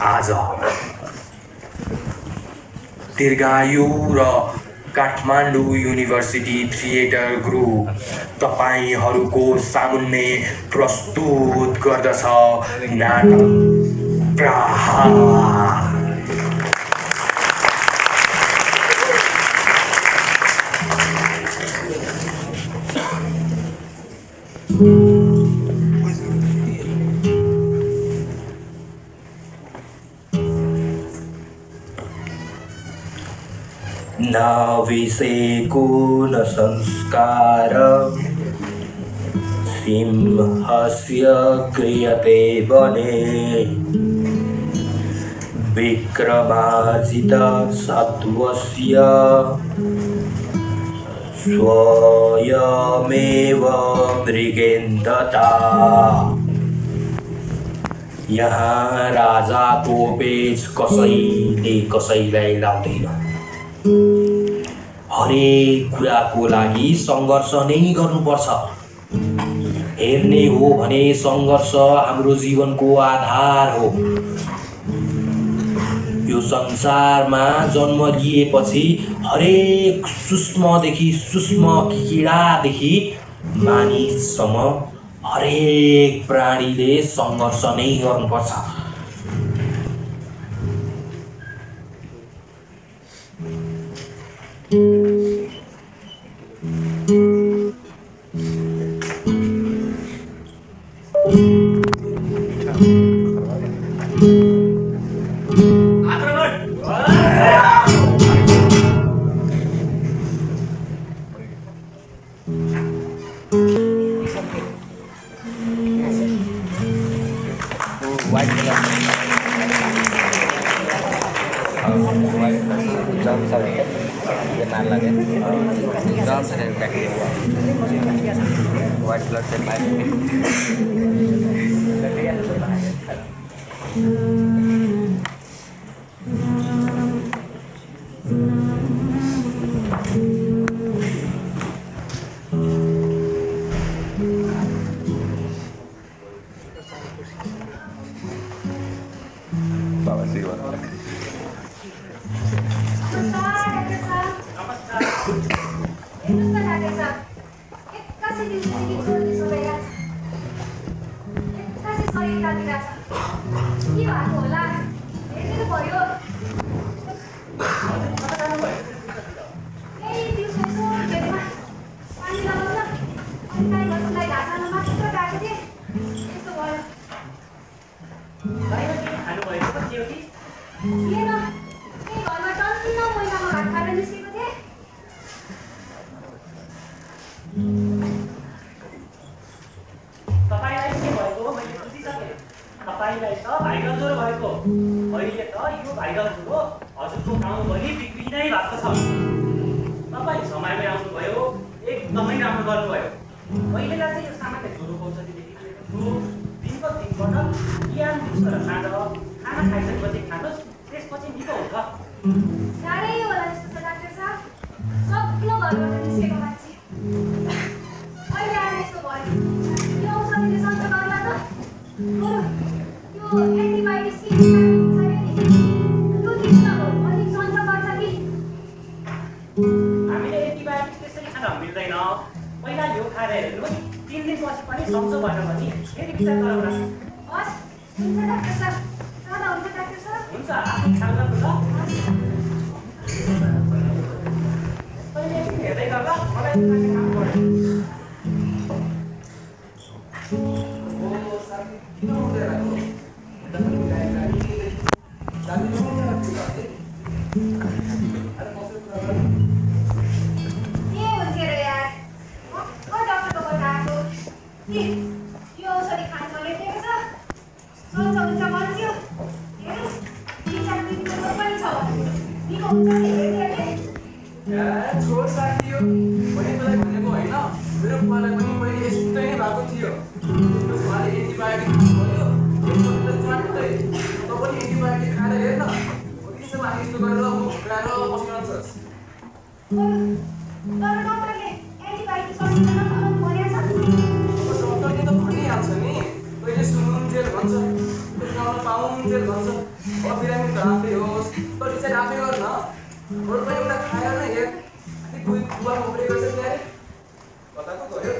आज दीर्घायु र काठमाडौँ युनिभर्सिटी थिएटर ग्रुप तपाईहरूको सामुन्ने प्रस्तुत गर्दछ नाटक प्रहार। नाविसेको न संस्कार सिंहस्य क्रियते वने विक्रमाजित सत्वस्य स्वयमेव मृगेन्द्रता। यहाँ राजाको पेच कसैले कसैलाई लाउँदैन। हरेक कुराको लागि सङ्घर्ष नै गर्नुपर्छ। हेर्ने हो भने सङ्घर्ष हाम्रो जीवनको आधार हो। यो संसारमा जन्म लिएपछि हरेक सूक्ष्मदेखि सूक्ष्म कीडादेखि मानिससम्म हरेक प्राणीले सङ्घर्ष नै गर्नुपर्छ। पाउन्जेल भन्छ बिरामी त राम्रै होस् तर चाहिँ राम्रै गर्न बरु पनि एउटा खाएर नै हेर दुई बुवा उब्रेको छ क्या कताको गयो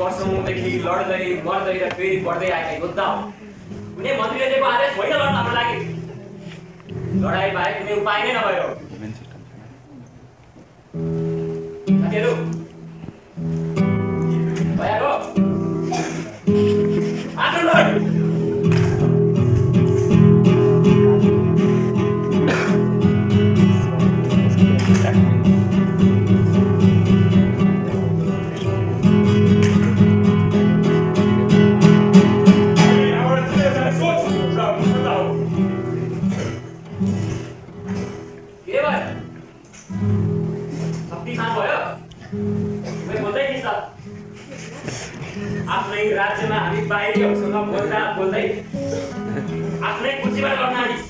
वर्षौंदेखि लड्दै मर्दै र फेरि बढ्दै आएका योद्धा हो। कुनै मन्त्रीले दिएको आदेश होइन लड्न हाम्रो लागि। लडाइँ बाहेक कुनै उपाय नै नभयो। साथीहरू तयार हो? आक्रमण! आफ्नै राज्यमा हामी बाहिरीहरूसँग बोल्दै आफ्नै खुसीबाट गर्न आइस।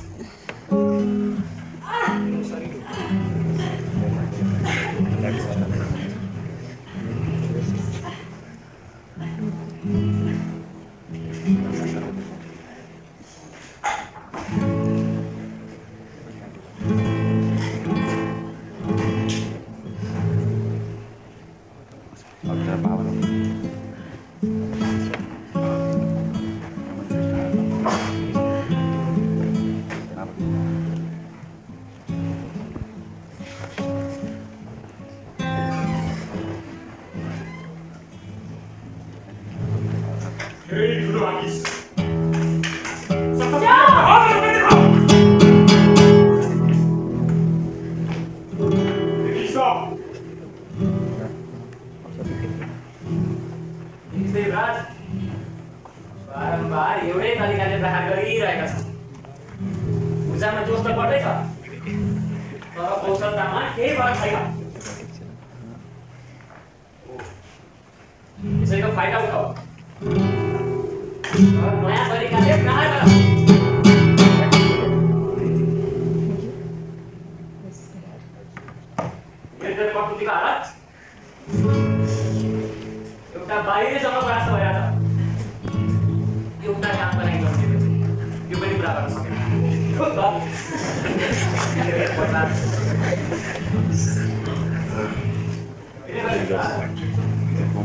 बारम्बार एउटै तरिकाले प्रहार गरिरहेका छन्। ऊर्जामा जोस त बढ्दैछ, तर कौशलतामा केही फरक छैन। यसैको फाइदा उठाऊ र नयाँ तरिकाले प्रहार गर। मेरो प्रकृतिको हालत एउटा बाहिरसम्म परास्त भइरहेछ। एउटा कामको लागि गरिदिएको यो पनि पुरा गर्न सकेन।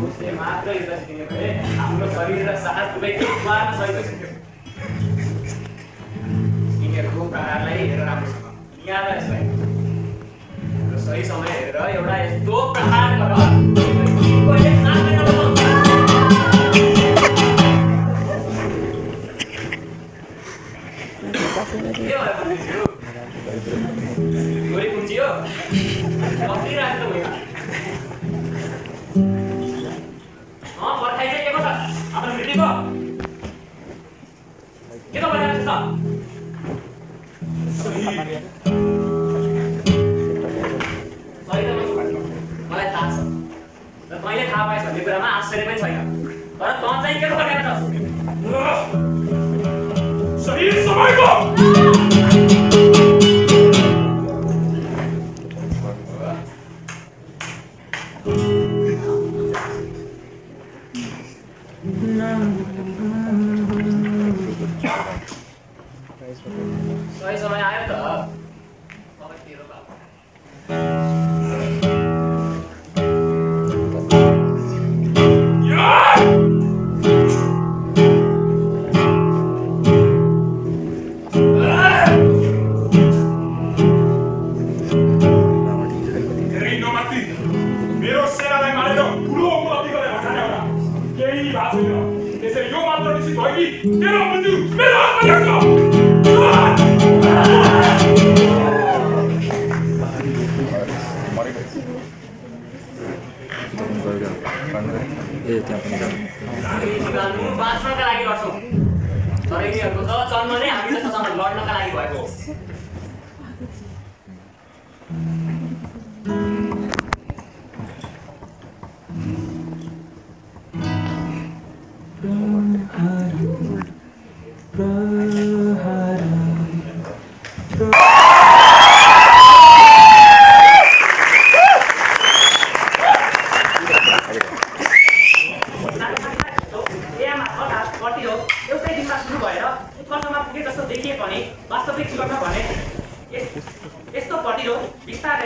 उसले मात्र युद्ध सिक्ने भए हाम्रो शरीर र साहस दुवै मार्न सहित भइसक्यो। यिनीहरूको प्रहारलाई हेरेर राम्रोसँग यहाँ यसलाई र सही समय हेरेर एउटा यस्तो प्रहार गर कहिले साथै नलगाउँछ। गोरी कुन्चियो कति राख्छ त भइगा पर्खाइ चाहिँ के को छ आफ्नो मृत्युको के त भइरहेको छ? मलाई थाहा छ र तैँले थाहा पाएछ भन्ने कुरामा आश्चर्य पनि छैन, तर तँ चाहिँ के भइरहेको छस्? सही समयको सही समय आयो त। तपाईँ तेरो बाबु मेरो सेनालाई मारेर ठुलो उपलब्धि गरेर हटाउने होला केही भएको छैन। त्यसैले यो मात्र निश्चित भयो कि तेरो मृत्यु मेरो हातमा छ। बाँच्नका लागि गर्छौँ, तर यिनीहरूको त जन्म नै हामी जस्तोसँग लड्नका लागि भएको हो। एउटै दिनमा सुरु भएर उत्कर्षमा पुगे जस्तो देखिए पनि वास्तविक जीवनमा भने यस्तो प्रतिरोध बिस्तारै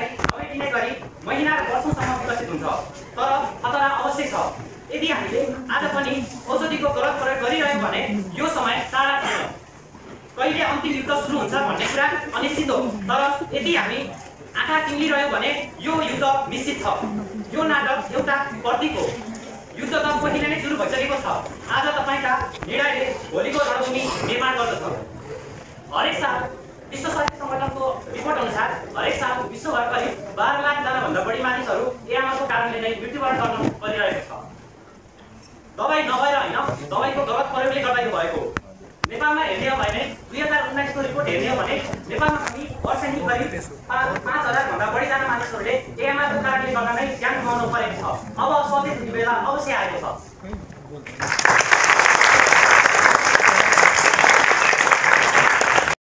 यदि हामीले आज पनि औषधिको गलत प्रयोग गरिरह्यौँ भने यो समय टाढा छैन। कहिले अन्तिम युद्ध सुरु हुन्छ भन्ने कुरा अनिश्चित हो, तर यदि हामी आँखा चिम्लिरह्यौँ भने यो युद्ध निश्चित छ। यो नाटक एउटा प्रतीक हो। युद्ध त पहिले नै सुरु भइसकेको छ। आज तपाईँका निर्णयले भोलिको रणभूमि निर्माण गर्दछ। हरेक साल विश्व स्वास्थ्य संगठनको रिपोर्ट अनुसार हरेक साल विश्वभर करिब 12 लाख जनाभन्दा बढी मानिसहरू एआमाको कारणले नै मृत्युवरण गर्न परिरहेको छ। दबाई नभएर होइन, दबाईको गलत प्रयोगले गर्दा यो भएको हो। नेपालमा हेर्ने हो भने 2019 को रिपोर्ट हेर्ने हो भने नेपालमा पनि वर्षेनी करिब 5,000 भन्दा बढीजना मानिसहरूले एआमाको कारणले गर्दा नै ज्यान गुमाउनु परेको छ। अब सचेत हुने बेला अवश्य आएको छ।